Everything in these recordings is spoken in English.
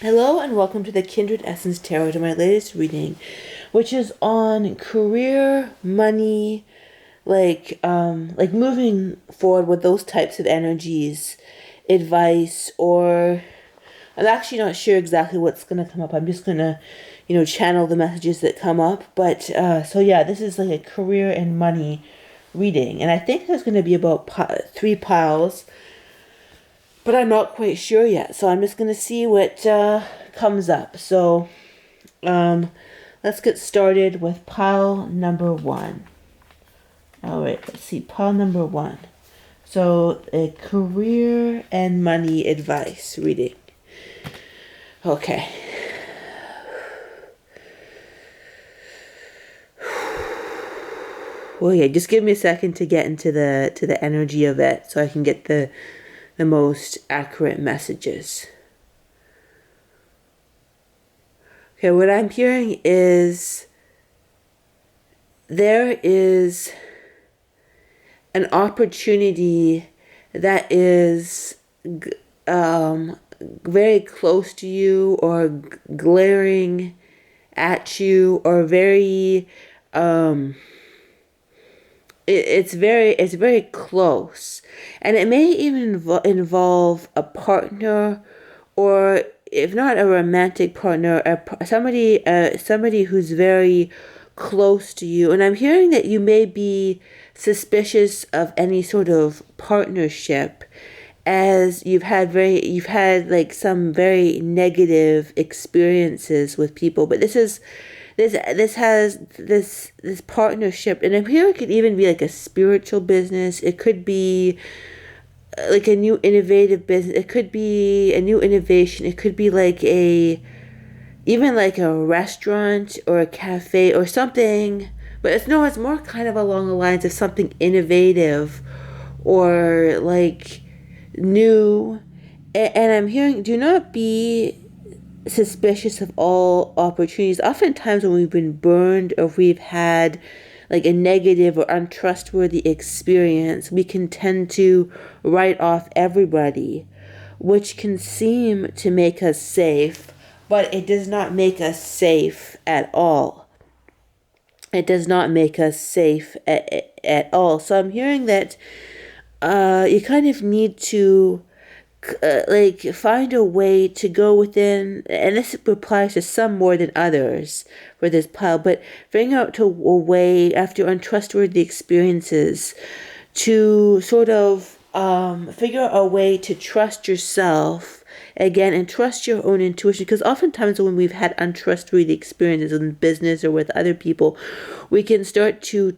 Hello and welcome to the Kindred Essence Tarot, to my latest reading, which is on career, money, like moving forward with those types of energies, advice, or I'm actually not sure exactly what's gonna come up. I'm just gonna, channel the messages that come up. But so yeah, this is like a career and money reading, and I think there's gonna be about three piles. But I'm not quite sure yet, so I'm just going to see what comes up. So let's get started with pile number one. All right, let's see, pile number one. So a career and money advice reading. Okay. Well, yeah, just give me a second to get into the energy of it so I can get the most accurate messages. Okay, what I'm hearing is there is an opportunity that is very close to you, or glaring at you, or very it's very close, and it may even involve a partner, or if not a romantic partner, somebody who's very close to you. And I'm hearing that you may be suspicious of any sort of partnership, as you've had like some very negative experiences with people. But this partnership, and I'm here it could even be like a spiritual business. It could be like a new innovative business. It could be a new innovation. It could be like even like a restaurant or a cafe or something. But it's more kind of along the lines of something innovative or like new. And I'm hearing, do not be suspicious of all opportunities. Oftentimes when we've been burned, or if we've had like a negative or untrustworthy experience, we can tend to write off everybody, which can seem to make us safe, but it does not make us safe at all. It does not make us safe at all. So I'm hearing that you kind of need to find a way to go within, and this applies to some more than others for this pile, but figuring out a way after untrustworthy experiences to sort of figure out a way to trust yourself again and trust your own intuition, because oftentimes when we've had untrustworthy experiences in business or with other people, we can start to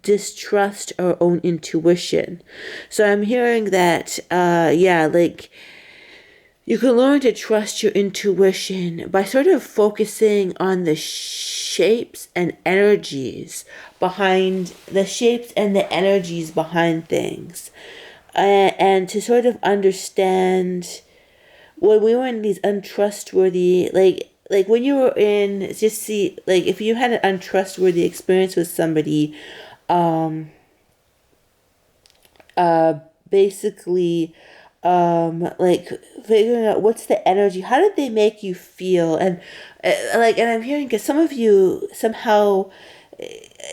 distrust our own intuition. So I'm hearing that you can learn to trust your intuition by sort of focusing on the shapes and energies behind things, and to sort of understand when we were in these untrustworthy, like when you were in, just see, like if you had an untrustworthy experience with somebody, basically, like figuring out what's the energy, how did they make you feel, and and I'm hearing, because some of you somehow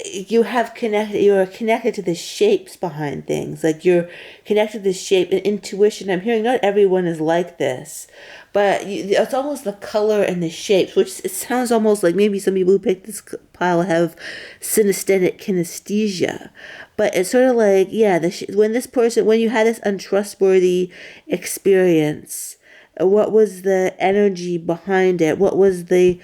you are connected to the shapes behind things, like you're connected to the shape and intuition. I'm hearing not everyone is like this, but it's almost the color and the shapes, which it sounds almost like maybe some people who pick this pile have synesthetic kinesthesia. But it's sort of like, yeah, when you had this untrustworthy experience, what was the energy behind it? What was the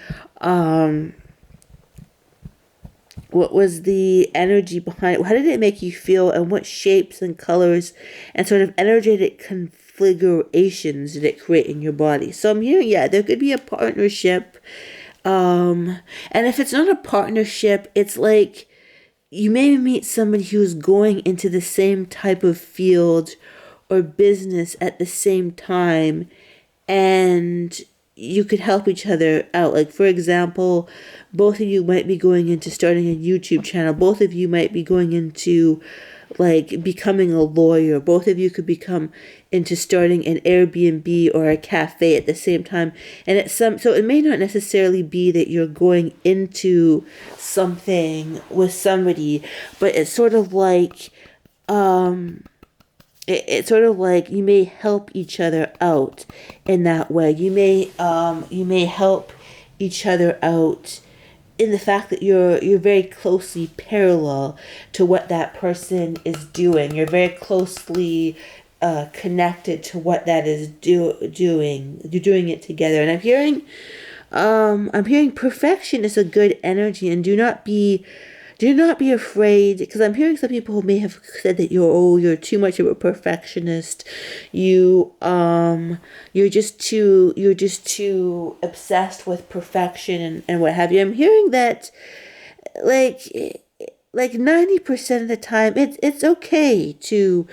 energy behind it? How did it make you feel? And what shapes and colors and sort of energetic configurations did it create in your body? So I'm hearing, yeah, there could be a partnership. And if it's not a partnership, it's like you may meet somebody who's going into the same type of field or business at the same time, and you could help each other out. Like, for example, both of you might be going into starting a YouTube channel. Both of you might be going into like becoming a lawyer. Both of you could become into starting an Airbnb or a cafe at the same time. And so it may not necessarily be that you're going into something with somebody, but it's sort of like it's sort of like you may help each other out in that way. You may help each other out in the fact that you're very closely parallel to what that person is doing. You're very closely connected to what that is doing. You're doing it together. And I'm hearing perfection is a good energy, and do not be afraid, because I'm hearing some people who may have said that you're too much of a perfectionist. You're just too obsessed with perfection and what have you. I'm hearing that like 90% of the time it's okay to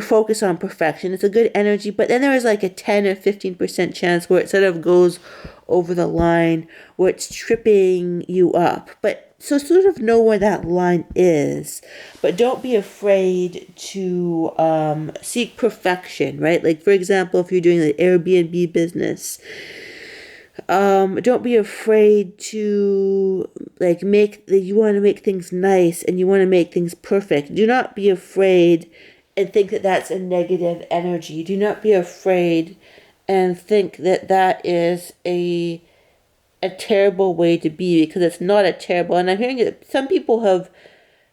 focus on perfection. It's a good energy, but then there is like a 10 or 15% chance where it sort of goes over the line, where it's tripping you up. But so sort of know where that line is, but don't be afraid to seek perfection, right? Like, for example, if you're doing the Airbnb business, don't be afraid to you want to make things nice and you want to make things perfect. Do not be afraid and think that that's a negative energy. Do not be afraid and think that that is a terrible way to be, because it's not a terrible. And I'm hearing that some people have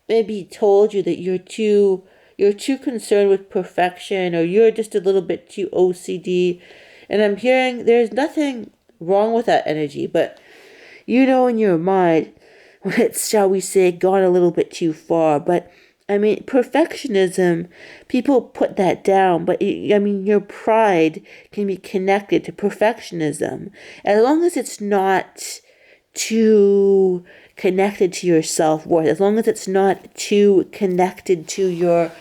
maybe told you that you're too concerned with perfection, or you're just a little bit too OCD. And I'm hearing there's nothing wrong with that energy, but in your mind when it's, shall we say, gone a little bit too far. But I mean, perfectionism, people put that down, but your pride can be connected to perfectionism. As long as it's not too connected to your self-worth, as long as it's not too connected to your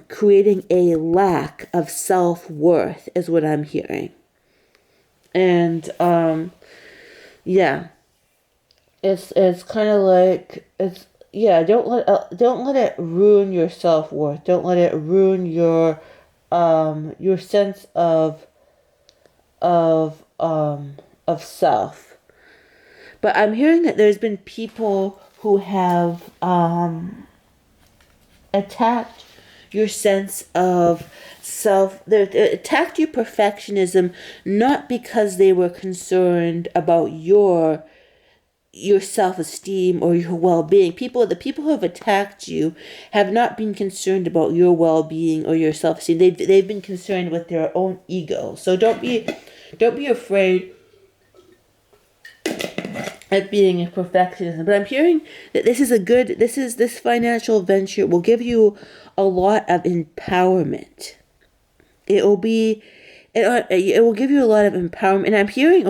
creating a lack of self-worth is what I'm hearing. And yeah. It's kind of like, don't let it ruin your self-worth. Don't let it ruin your sense of self. But I'm hearing that there's been people who have attacked your sense of self. They attacked your perfectionism, not because they were concerned about your self-esteem or your well-being. The people who have attacked you have not been concerned about your well-being or your self-esteem. They've been concerned with their own ego. So don't be afraid of being a perfectionist. But I'm hearing that this financial venture will give you a lot of empowerment. It will give you a lot of empowerment. And I'm hearing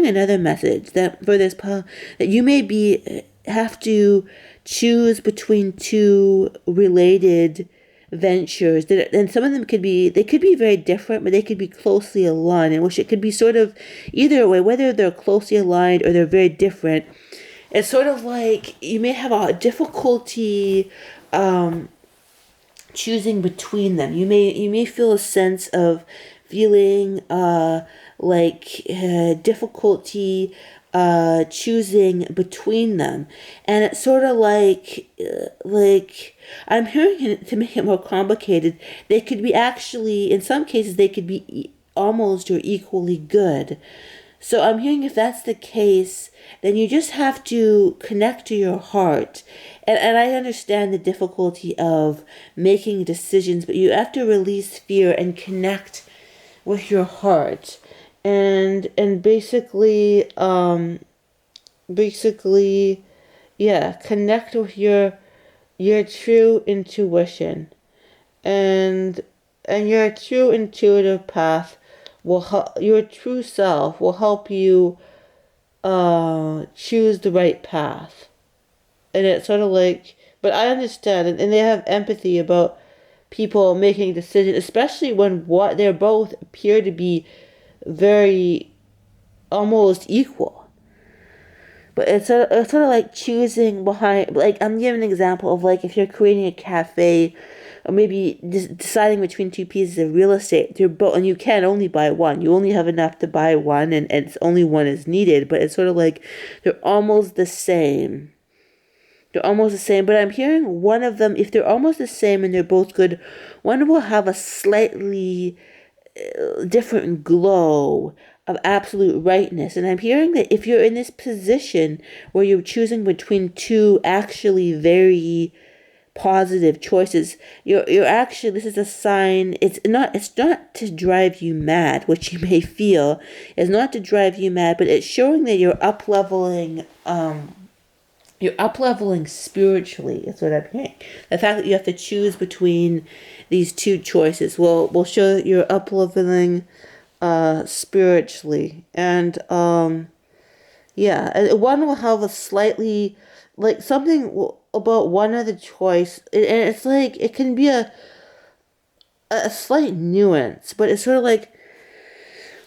another message that for this that you may have to choose between two related ventures, and some of them could be very different, but they could be closely aligned, in which it could be sort of either way, whether they're closely aligned or they're very different. It's sort of like you may have a difficulty choosing between them. You may feel a sense of feeling difficulty choosing between them. And it's sort of like I'm hearing it, to make it more complicated, they could be actually, in some cases, they could be almost or equally good. So I'm hearing if that's the case, then you just have to connect to your heart. And I understand the difficulty of making decisions, but you have to release fear and connect with your heart. And basically, connect with your true intuition. And your true intuitive path will help, your true self will help you choose the right path. And it's sort of like, but I understand, and they have empathy about people making decisions, especially when they both appear to be very almost equal. But it's sort of like choosing behind, like I'm giving an example of like if you're creating a cafe, or maybe deciding between two pieces of real estate. They're both, and you can only buy one. You only have enough to buy one, and it's only one is needed. But it's sort of like they're almost the same. They're almost the same, but I'm hearing one of them, if they're almost the same and they're both good, one will have a slightly different glow of absolute rightness. And I'm hearing that if you're in this position where you're choosing between two actually very positive choices, you're actually, this is a sign. It's not to drive you mad, which you may feel. It's not to drive you mad, but it's showing that you're up leveling spiritually. That's what I'm hearing. The fact that you have to choose between these two choices will show that you're up leveling spiritually. And yeah, one will have a slightly, like something about one of the choice, and it's like it can be a slight nuance, but it's sort of like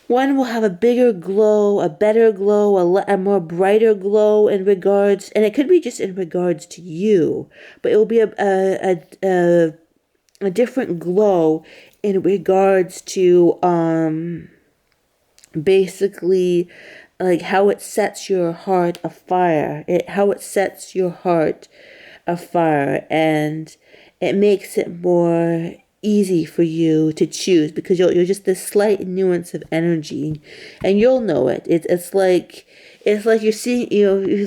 one will have a bigger glow, a better glow, a more brighter glow in regards, and it could be just in regards to you, but it will be a different glow in regards to basically like how it sets your heart afire. How it sets your heart afire, and it makes it more easy for you to choose because you're just this slight nuance of energy, and you'll know it. It's like you're seeing,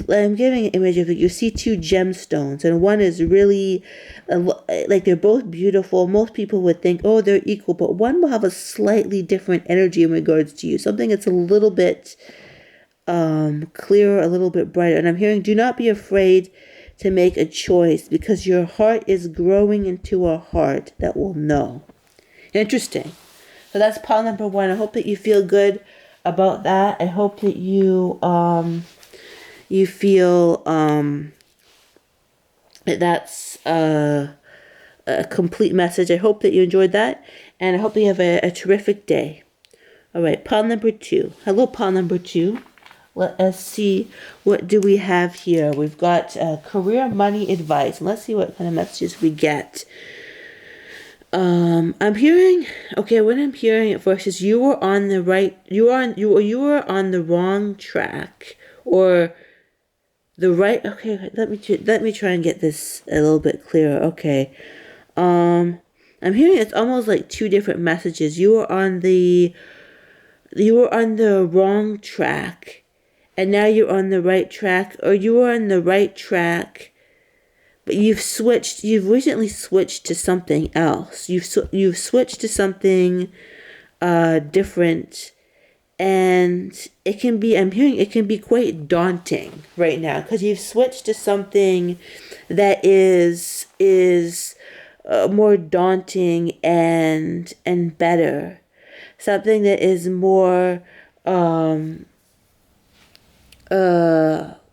I'm giving an image of it. You see two gemstones, and one is really, like they're both beautiful. Most people would think, oh, they're equal, but one will have a slightly different energy in regards to you. Something that's a little bit clearer, a little bit brighter. And I'm hearing, do not be afraid to make a choice because your heart is growing into a heart that will know. Interesting. So that's pile number one. I hope that you feel good about that. I hope that you feel that that's a complete message. I hope that you enjoyed that, and I hope that you have a terrific day. All right, pile number two. Hello, pile number two. Let us see, what do we have here? We've got career money advice. Let's see what kind of messages we get. I'm hearing, okay, what I'm hearing at first is you were on the wrong track, or the right, okay, let me try and get this a little bit clearer. Okay. I'm hearing it's almost like two different messages. You were on the wrong track, and now you're on the right track, or you were on the right track, but you've recently switched to something else. You've switched to something different, and I'm hearing it can be quite daunting right now because you've switched to something that is more daunting and better, something that is more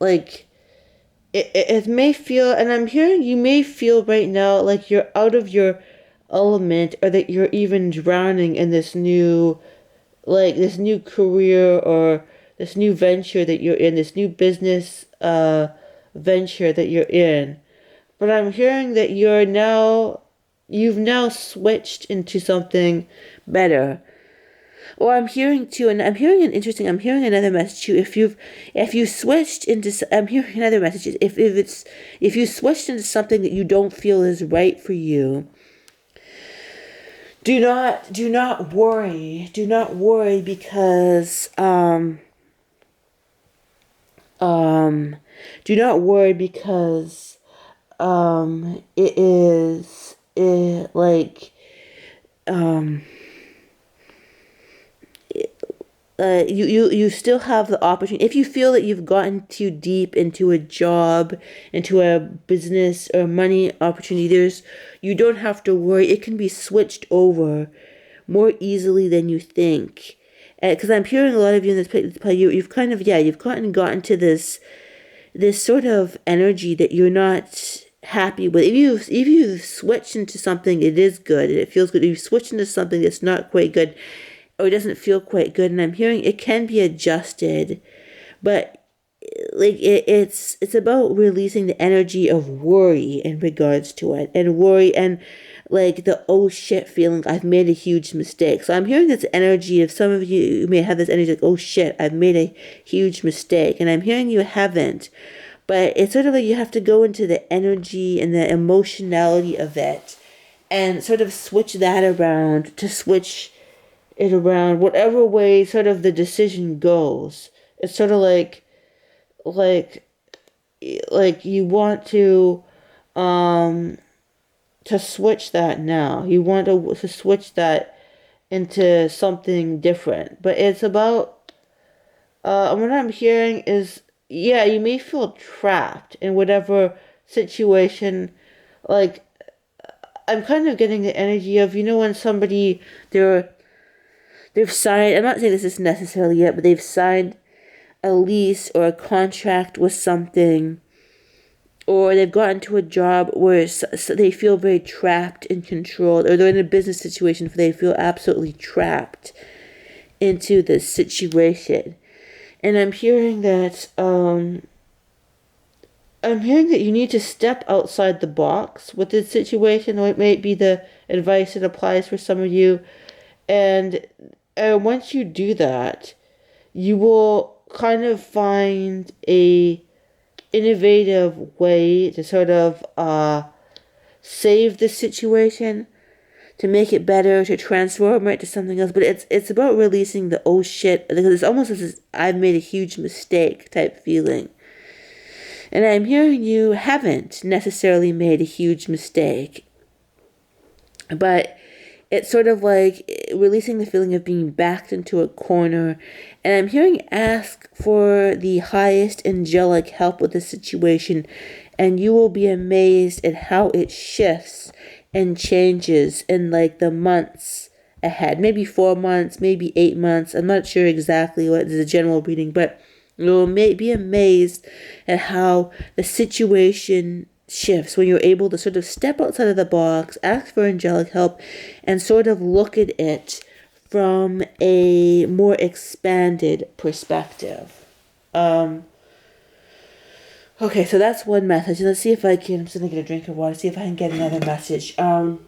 like it may feel, and I'm hearing you may feel right now like you're out of your element, or that you're even drowning in this new career, or this new venture that you're in, this new business venture that you're in. But I'm hearing that you've now switched into something better. Or I'm hearing too, and I'm hearing I'm hearing another message too. If you switched into, I'm hearing another message. If you switched into something that you don't feel is right for you, do not worry. Do not worry because do not worry because it is you still have the opportunity. If you feel that you've gotten too deep into a job, into a business or money opportunity, you don't have to worry. It can be switched over more easily than you think. Because I'm hearing a lot of you in this play, you've gotten to this sort of energy that you're not happy with. If you switch into something, it is good and it feels good. If you switch into something that's not quite good, or it doesn't feel quite good, and I'm hearing it can be adjusted, but it's about releasing the energy of worry in regards to it, and worry, and like the oh shit feeling, I've made a huge mistake. So I'm hearing this energy of some of you may have this energy like, oh shit, I've made a huge mistake, and I'm hearing you haven't. But it's sort of like you have to go into the energy and the emotionality of it and sort of switch that around, to switch it around whatever way sort of the decision goes. It's sort of like like you want um to switch that now. You want to switch that into something different. But it's about what I'm hearing is, yeah, you may feel trapped in whatever situation. Like, I'm kind of getting the energy of, when somebody, they've signed, I'm not saying this is necessarily yet, but they've signed a lease or a contract with something, or they've gotten to a job where they feel very trapped and controlled, or they're in a business situation where they feel absolutely trapped into this situation. And I'm hearing that you need to step outside the box with this situation, or it may be the advice that applies for some of you. And once you do that, you will kind of find a innovative way to sort of save the situation, to make it better, to transform it to something else. But it's about releasing the oh shit, because it's almost as I've made a huge mistake type feeling. And I'm hearing you haven't necessarily made a huge mistake, but it's sort of like releasing the feeling of being backed into a corner. And I'm hearing ask for the highest angelic help with the situation, and you will be amazed at how it shifts and changes in like the months ahead. Maybe 4 months, maybe 8 months. I'm not sure exactly what is a general reading, but you'll be amazed at how the situation shifts when you're able to sort of step outside of the box, ask for angelic help, and sort of look at it from a more expanded perspective. Okay, so that's one message. Let's see if I can. I'm just gonna get a drink of water. See if I can get another message. I'm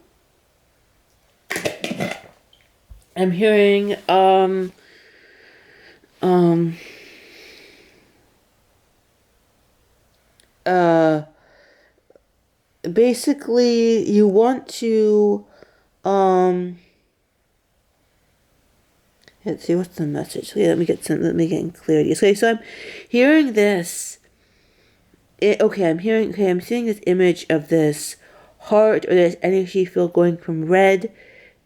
hearing basically you want to let's see, what's the message? Let me get clarity. Okay, so I'm hearing this. I'm seeing this image of this heart, or this energy field going from red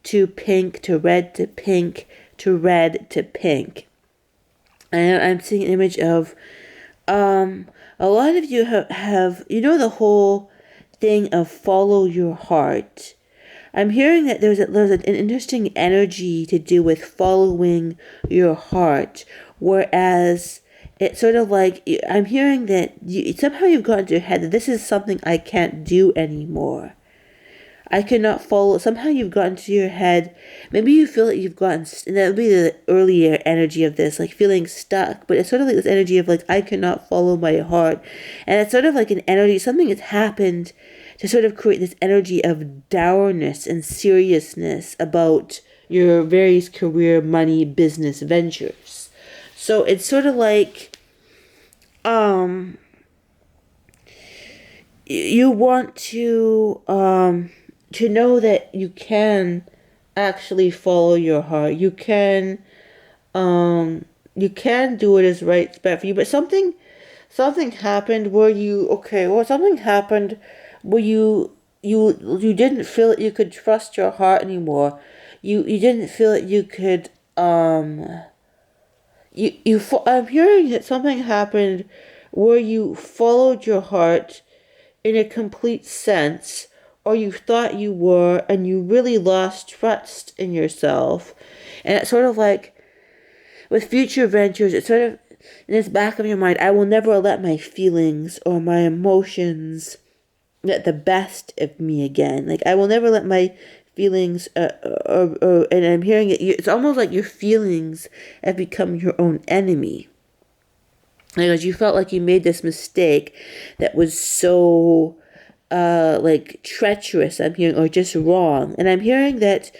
to pink to red to pink to red to pink. And I'm seeing an image of a lot of you have the whole thing of follow your heart. I'm hearing that there's an interesting energy to do with following your heart, whereas it's sort of like I'm hearing that somehow you've got into your head that this is something I can't do anymore. I cannot follow. Somehow you've gotten to your head. Maybe you feel that you've gotten, and that would be the earlier energy of this, like feeling stuck. But it's sort of like this energy of like, I cannot follow my heart. And it's sort of like an energy, something has happened to sort of create this energy of dourness and seriousness about your various career, money, business ventures. So it's sort of like, you want to know that you can actually follow your heart. You can do what is right for you. But something happened where something happened where you didn't feel that you could trust your heart anymore. You didn't feel that you could I'm hearing that something happened where you followed your heart in a complete sense, or you thought you were, and you really lost trust in yourself. And it's sort of like with future ventures, it's sort of in this back of your mind, I will never let my feelings or my emotions get the best of me again. Like, I will never let my feelings, and I'm hearing it, it's almost like your feelings have become your own enemy. because you felt like you made this mistake that was so like treacherous, I'm hearing, or just wrong. And I'm hearing that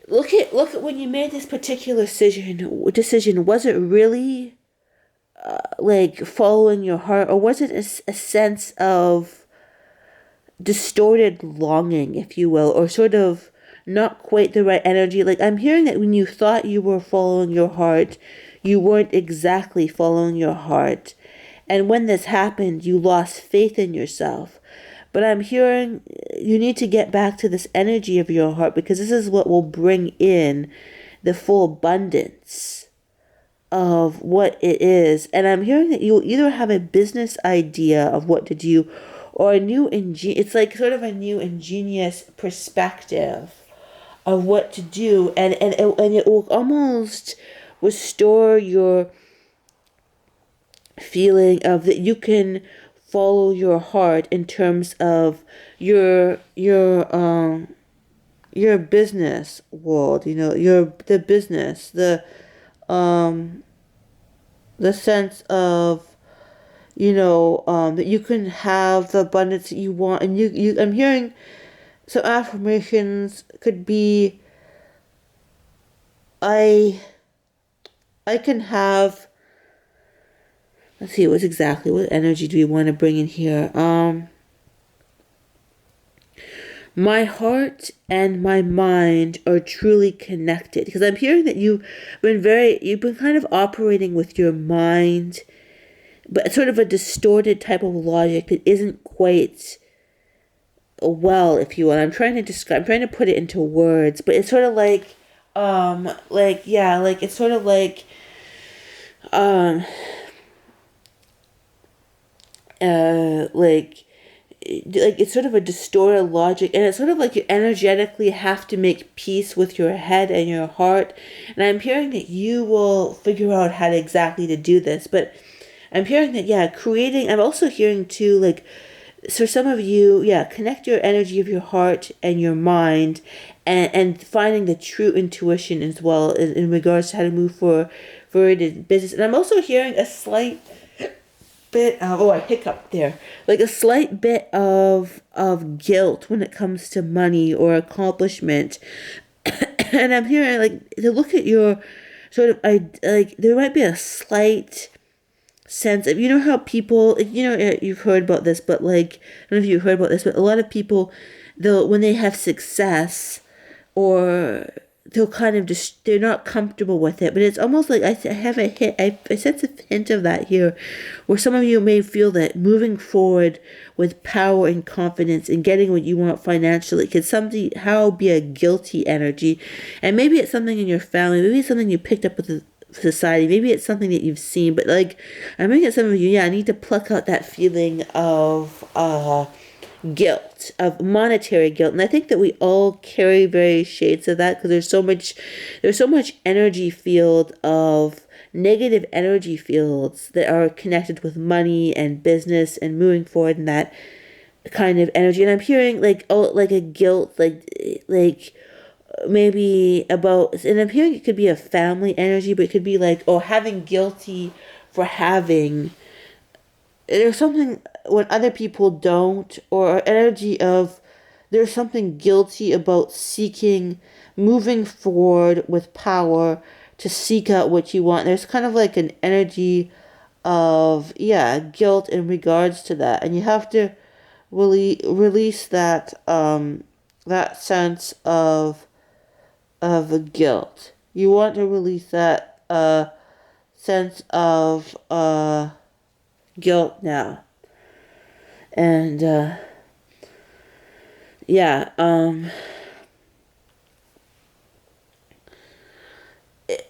look at when you made this particular decision, was it really like following your heart, or was it a sense of distorted longing, if you will, or sort of not quite the right energy? Like, I'm hearing that when you thought you were following your heart, you weren't exactly following your heart. And when this happened, you lost faith in yourself. But I'm hearing you need to get back to this energy of your heart, because this is what will bring in the full abundance of what it is. And I'm hearing that you'll either have a business idea of what to do, or a new it's like sort of a new ingenious perspective of what to do, and it will almost restore your feeling of that you can follow your heart in terms of your business world, the business, the sense of that you can have the abundance that you want. And I'm hearing some affirmations could be, I can have, let's see, what energy do we want to bring in here? My heart and my mind are truly connected, because I'm hearing that you've been kind of operating with your mind, but sort of a distorted type of logic that isn't quite well, if you will. I'm trying to put it into words, but it's sort of like, it's sort of um, like it's sort of a distorted logic, and it's sort of like you energetically have to make peace with your head and your heart. And I'm hearing that you will figure out how to exactly to do this, but I'm hearing that creating. I'm also hearing too, like, so some of you, connect your energy of your heart and your mind, and finding the true intuition as well in regards to how to move forward in business. And I'm also hearing a slight bit of, I hiccuped there, like a slight bit of guilt when it comes to money or accomplishment. And I'm hearing, like, to look at your sort of, there might be a slight sense of, how people, you've heard about this, but like, I don't know if you've heard about this, but a lot of people, when they have success, or they'll kind of just, they're not comfortable with it. But it's almost like I sense a hint of that here, where some of you may feel that moving forward with power and confidence and getting what you want financially could somehow be a guilty energy. And maybe it's something in your family, maybe it's something you picked up with society, maybe it's something that you've seen. But like, I'm looking at some of you, I need to pluck out that feeling of guilt, of monetary guilt. And I think that we all carry various shades of that, because there's so much energy field of negative energy fields that are connected with money and business and moving forward in that kind of energy. And I'm hearing like a guilt, like maybe about, and I'm hearing it could be a family energy, but it could be like, having guilty for having, there's something when other people don't, or energy of, there's something guilty about moving forward with power to seek out what you want. There's kind of like an energy of, guilt in regards to that. And you have to really release that, that sense of guilt. You want to release that, sense of, guilt now. And and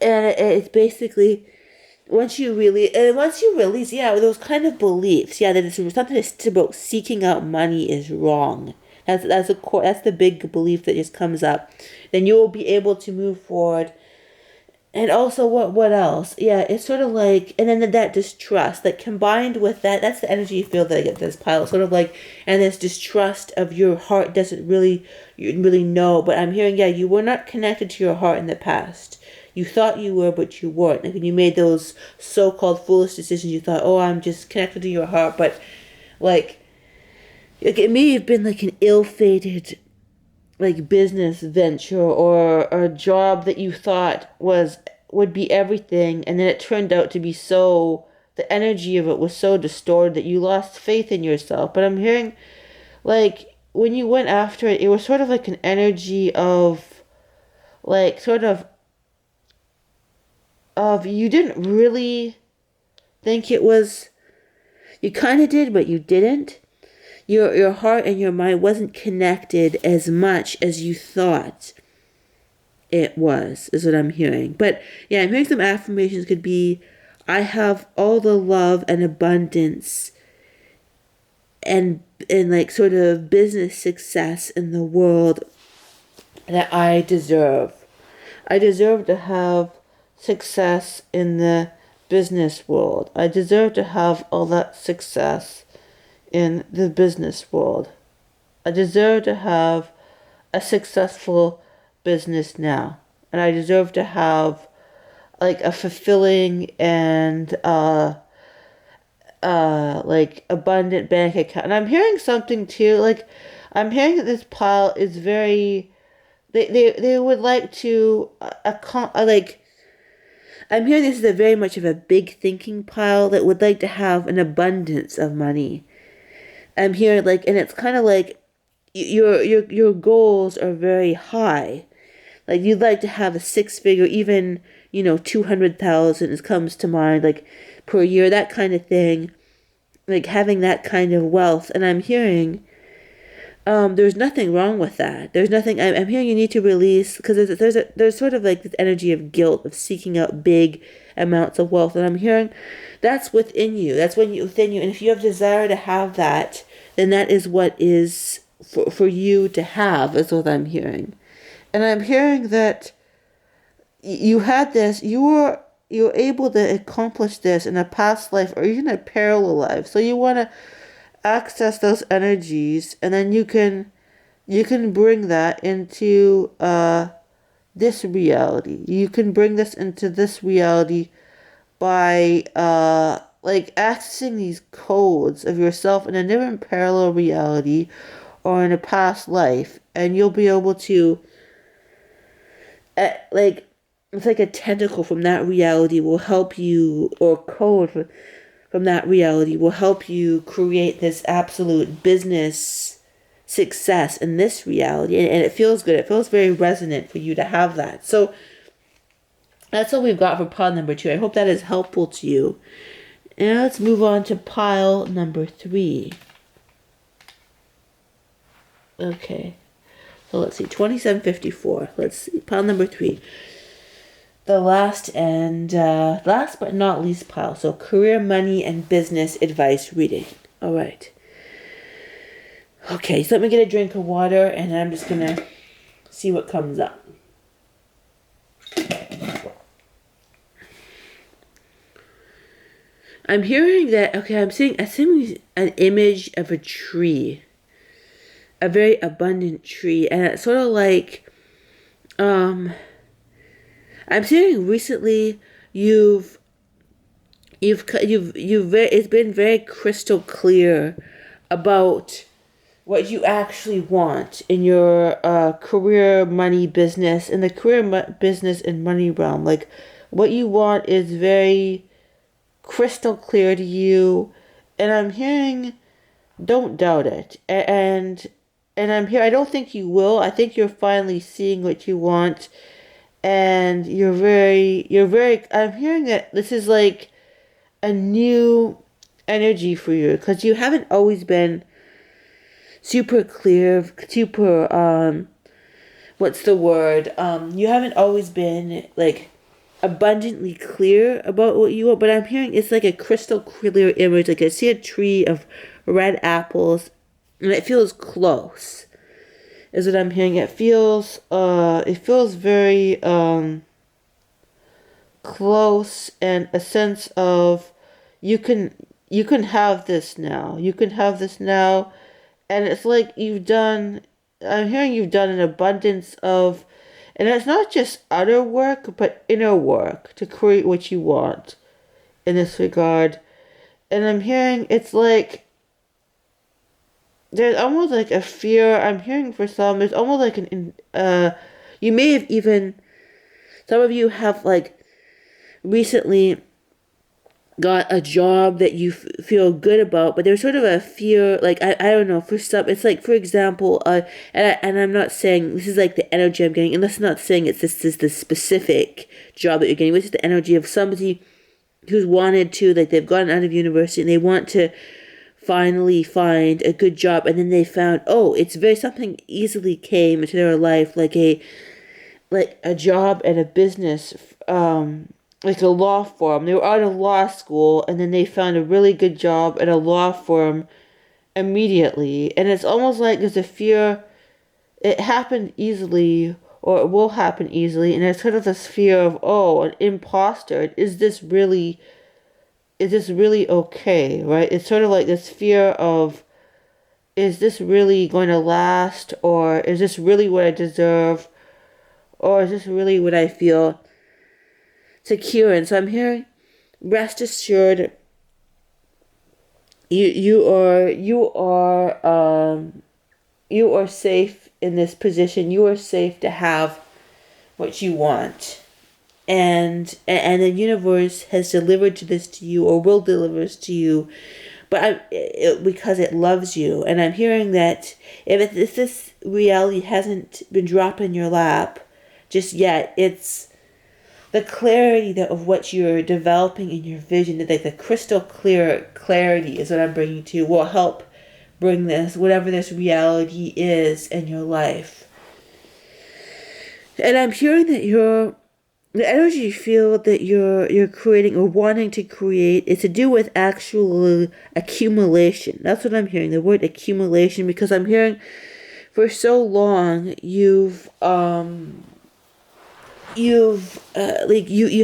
it's basically, once you release those kind of beliefs, that it's something that's about seeking out money is wrong. That's the big belief that just comes up. Then you will be able to move forward And also, what else? Yeah, it's sort of like, and then that distrust, like combined with that, that's the energy field that I get this pile. Sort of like, and this distrust of your heart doesn't really, you really know. But I'm hearing, yeah, you were not connected to your heart in the past. You thought you were, but you weren't. Like when you made those so-called foolish decisions, you thought, oh, I'm just connected to your heart. But like it may have been like an ill-fated like business venture or a job that you thought would be everything, and then it turned out to be so, the energy of it was so distorted that you lost faith in yourself. But I'm hearing like when you went after it, it was sort of like an energy of like sort of you didn't really think it was, you kind of did but you didn't. Your heart and your mind wasn't connected as much as you thought it was, is what I'm hearing. But yeah, I'm hearing some affirmations could be, I have all the love and abundance and like sort of business success in the world that I deserve. I deserve to have success in the business world. I deserve to have all that success in the business world. I deserve to have a successful business now. And I deserve to have like a fulfilling and like abundant bank account. And I'm hearing something too, like I'm hearing that this pile is very, they would like to like I'm hearing this is a very much of a big thinking pile that would like to have an abundance of money. I'm hearing like, and it's kind of like your goals are very high. Like you'd like to have a six figure, even 200,000 it comes to mind, like per year, that kind of thing. Like having that kind of wealth, and I'm hearing, there's nothing wrong with that. There's nothing. I'm hearing you need to release because there's sort of like this energy of guilt of seeking out big amounts of wealth, and I'm hearing that's within you. That's within you, and if you have desire to have that, then that is what is for you to have. Is what I'm hearing, and I'm hearing that you had this. You were able to accomplish this in a past life or even a parallel life. So you want to access those energies, and then you can bring that into this reality. You can bring this into this reality by like accessing these codes of yourself in a different parallel reality or in a past life, and you'll be able to like it's like a tentacle from that reality will help you, or code from that reality will help you create this absolute business success in this reality. And it feels good. It feels very resonant for you to have that. So that's all we've got for pile number 2. I hope that is helpful to you. And let's move on to pile number 3. Okay. So let's see. 2754. Let's see. Pile number 3. The last but not least pile. So career, money, and business advice reading. All right. Okay, so let me get a drink of water, and I'm just going to see what comes up. I'm hearing that, okay, I'm seeing an image of a tree. A very abundant tree. And it's sort of like, I'm seeing recently it's been very crystal clear about what you actually want in your career, money, business, in the career, business, and money realm. Like, what you want is very crystal clear to you, and I'm hearing, don't doubt it. And I'm here. I don't think you will. I think you're finally seeing what you want, and you're very. I'm hearing that this is like a new energy for you because you haven't always been super clear, what's the word? You haven't always been like abundantly clear about what you want, but I'm hearing it's like a crystal clear image. Like I see a tree of red apples, and it feels close. Is what I'm hearing. It feels very close and a sense of you can you can have this now. You can have this now. And it's like I'm hearing you've done an abundance of, and it's not just outer work, but inner work to create what you want in this regard. And I'm hearing it's like there's almost like a fear. I'm hearing for some, there's almost like you may have even, some of you have like recently got a job that you feel good about, but there's sort of a fear, like I don't know, for some it's like, for example, and I'm not saying this is like the energy I'm getting, and that's not saying it's this is the specific job that you're getting, which is the energy of somebody who's wanted to, like, they've gotten out of university and they want to finally find a good job, and then they found, oh, it's very something easily came into their life, like a job at a business, like a law firm. They were out of law school and then they found a really good job at a law firm immediately. And it's almost like there's a fear it happened easily or it will happen easily. And there's sort of this fear of, oh, an imposter. Is this really okay, right? It's sort of like this fear of, is this really going to last? Or is this really what I deserve? Or is this really what I feel secure? And so I'm hearing, rest assured, you are safe in this position. You are safe to have what you want, and the universe has delivered this to you, or will deliver this to you, because it loves you. And I'm hearing that if this reality hasn't been dropped in your lap just yet, it's the clarity of what you're developing in your vision, like the crystal clear clarity is what I'm bringing to you, will help bring this, whatever this reality is in your life. And I'm hearing that the energy field that you're creating or wanting to create is to do with actual accumulation. That's what I'm hearing, the word accumulation, because I'm hearing for so long you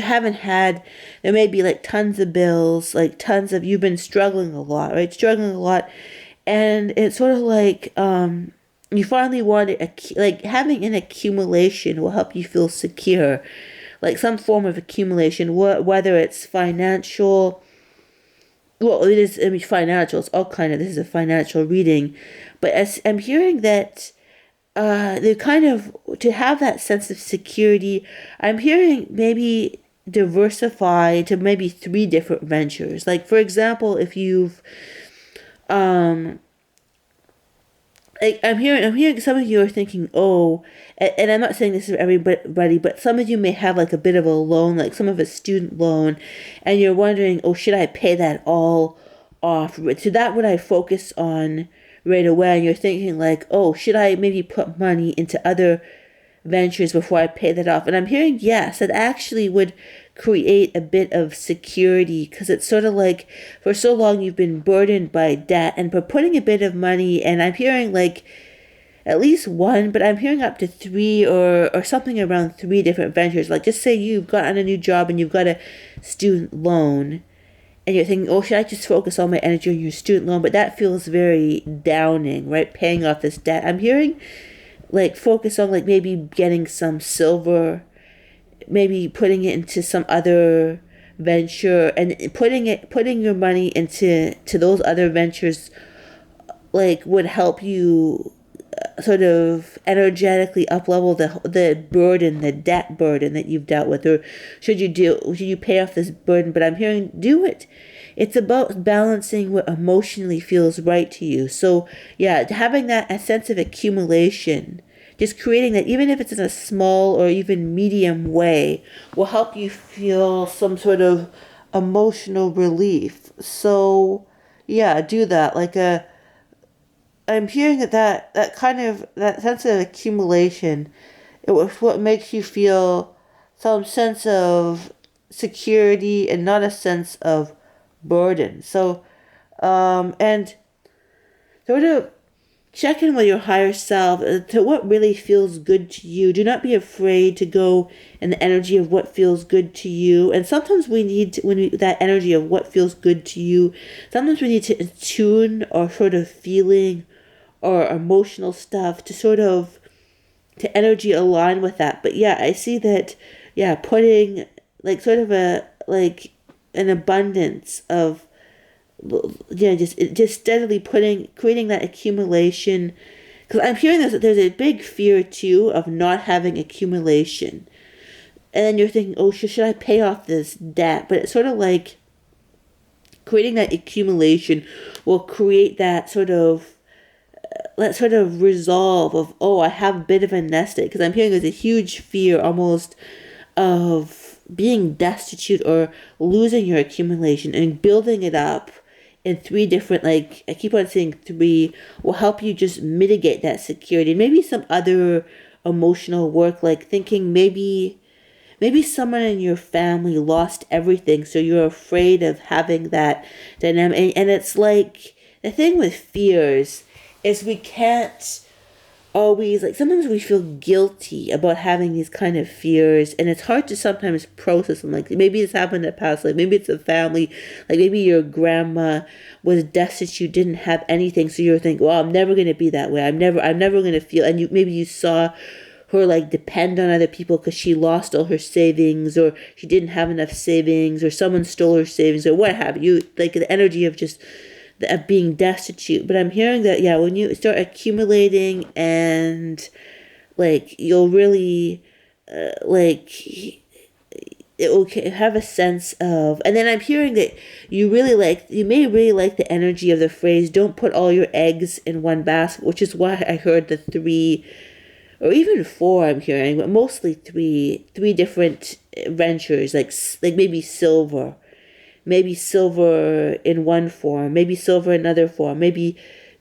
haven't had, there may be like tons of bills, like tons of, you've been struggling a lot, right? Struggling a lot. And it's sort of like, you finally want it, like having an accumulation will help you feel secure, like some form of accumulation, whether it's financial, well, it is, I mean, financial, it's all kind of, this is a financial reading, but as I'm hearing that, they kind of, to have that sense of security, I'm hearing maybe diversify to maybe 3 different ventures. Like, for example, if you've, like, I'm hearing some of you are thinking, oh, and I'm not saying this is everybody, but some of you may have like a bit of a loan, like some of a student loan, and you're wondering, oh, should I pay that all off? So that would I focus on right away, and you're thinking like, oh, should I maybe put money into other ventures before I pay that off? And I'm hearing, yes, that actually would create a bit of security, because it's sort of like for so long you've been burdened by debt, and for putting a bit of money, and I'm hearing like at least 1, but I'm hearing up to 3 or something around 3 different ventures. Like, just say you've gotten a new job and you've got a student loan, and you're thinking, oh, should I just focus all my energy on your student loan? But that feels very downing, right? Paying off this debt. I'm hearing like focus on like maybe getting some silver, maybe putting it into some other venture, and putting your money into those other ventures, like, would help you sort of energetically up level the burden, the debt burden that you've dealt with. Or should you pay off this burden? But I'm hearing, do it. It's about balancing what emotionally feels right to you. So yeah, having a sense of accumulation, just creating that, even if it's in a small or even medium way, will help you feel some sort of emotional relief. So yeah, do that. I'm hearing that kind of, that sense of accumulation, it was what makes you feel some sense of security and not a sense of burden. So, and sort of check in with your higher self to what really feels good to you. Do not be afraid to go in the energy of what feels good to you. And sometimes we need to, that energy of what feels good to you, sometimes we need to attune our sort of feeling or emotional stuff to sort of to energy align with that. But yeah, I see that, yeah, putting like sort of a like an abundance of, yeah, just steadily creating that accumulation, because I'm hearing there's a big fear too of not having accumulation, and then you're thinking, oh, should I pay off this debt? But it's sort of like creating that accumulation will create that sort of resolve of, oh, I have a bit of a nest egg, because I'm hearing there's a huge fear almost of being destitute or losing your accumulation, and building it up in three different, like I keep on saying three, will help you just mitigate that security. Maybe some other emotional work, like thinking maybe someone in your family lost everything, so you're afraid of having that dynamic. And it's like the thing with fears is we can't always, like, sometimes we feel guilty about having these kind of fears, and it's hard to sometimes process them. Like, maybe it's happened in the past, like maybe it's a family, like maybe your grandma was destitute, didn't have anything, so you're thinking, well, I'm never going to be that way, I'm never going to feel, and maybe you saw her like depend on other people because she lost all her savings, or she didn't have enough savings, or someone stole her savings, or what have you, like the energy of just of being destitute. But I'm hearing that, yeah, when you start accumulating, and like you'll really like it will have a sense of, and then I'm hearing that you may really like the energy of the phrase, don't put all your eggs in one basket, which is why I heard the three or even four, I'm hearing, but mostly three different ventures, like maybe silver in one form, maybe silver in another form, maybe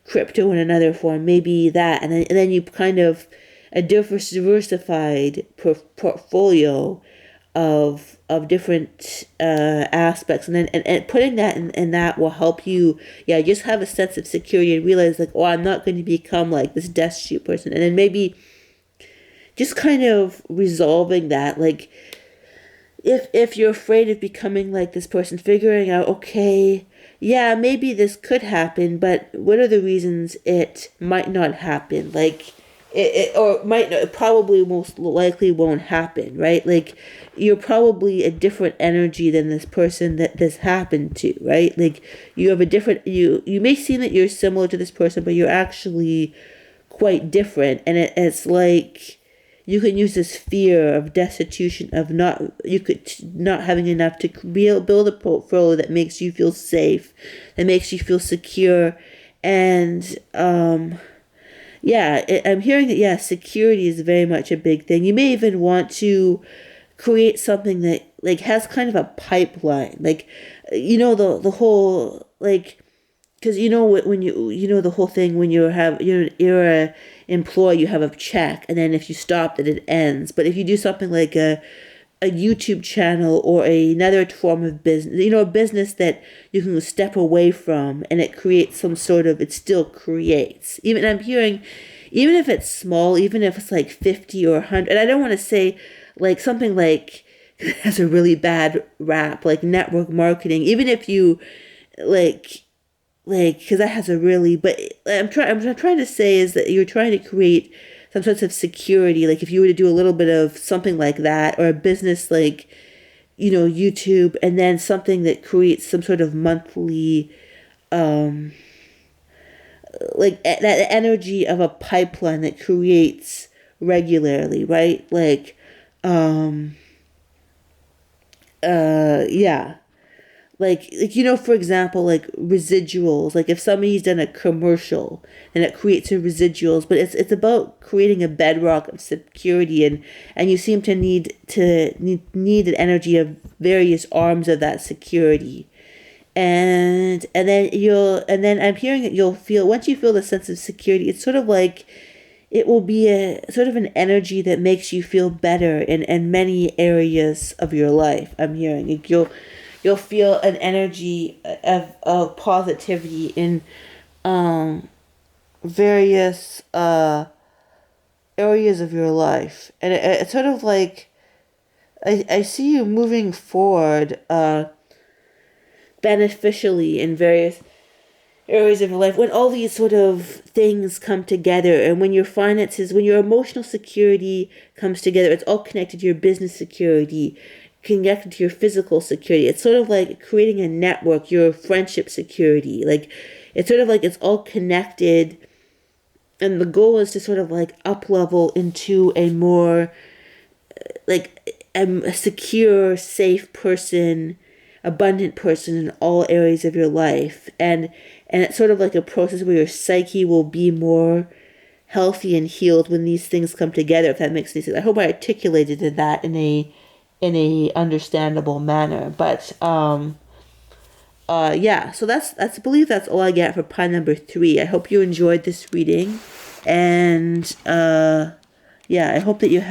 crypto in another form, maybe that, and then you kind of a diversified portfolio of different aspects, and then and putting that in that will help you, yeah, just have a sense of security and realize, like, oh, I'm not going to become like this destitute person. And then maybe just kind of resolving that, like, if you're afraid of becoming like this person, figuring out, okay, yeah, maybe this could happen, but what are the reasons it might not happen? Like, it or might not, it probably most likely won't happen, right? Like, you're probably a different energy than this person that this happened to, right? Like, you have a different, you may seem that you're similar to this person, but you're actually quite different. And it's like, you can use this fear of destitution, of not having enough to build a portfolio that makes you feel safe, that makes you feel secure. And yeah, I'm hearing that, yeah, security is very much a big thing. You may even want to create something that like has kind of a pipeline, like, the whole, like, because when the whole thing, when you're a employee, you have a check, and then if you stop it ends. But if you do something like a YouTube channel or another form of business, a business that you can step away from, and it creates it still creates. Even I'm hearing, even if it's small, even if it's like 50 or 100, and I don't want to say like something like it has a really bad rap, like network marketing, even if you like because that has a really, but I'm trying to say is that you're trying to create some sorts of security. Like, if you were to do a little bit of something like that, or a business like, YouTube, and then something that creates some sort of monthly, like that energy of a pipeline that creates regularly, right? Like, yeah. Like, for example, like residuals, like if somebody's done a commercial and it creates a residuals, but it's about creating a bedrock of security, and you seem to need an energy of various arms of that security. And then I'm hearing that you'll feel, once you feel the sense of security, it's sort of like it will be a sort of an energy that makes you feel better in many areas of your life. I'm hearing, like, you'll feel an energy of positivity in various areas of your life. And it's sort of like I see you moving forward beneficially in various areas of your life when all these sort of things come together, and when your finances, when your emotional security comes together, it's all connected to your business security, connected to your physical security. It's sort of like creating a network, your friendship security. Like, it's sort of like it's all connected, and the goal is to sort of like up level into a more like a secure, safe person, abundant person in all areas of your life. And it's sort of like a process where your psyche will be more healthy and healed when these things come together, if that makes any sense. I hope I articulated that in a understandable manner. But yeah, so that's I believe that's all I get for pie number 3. I hope you enjoyed this reading, and yeah, I hope that you have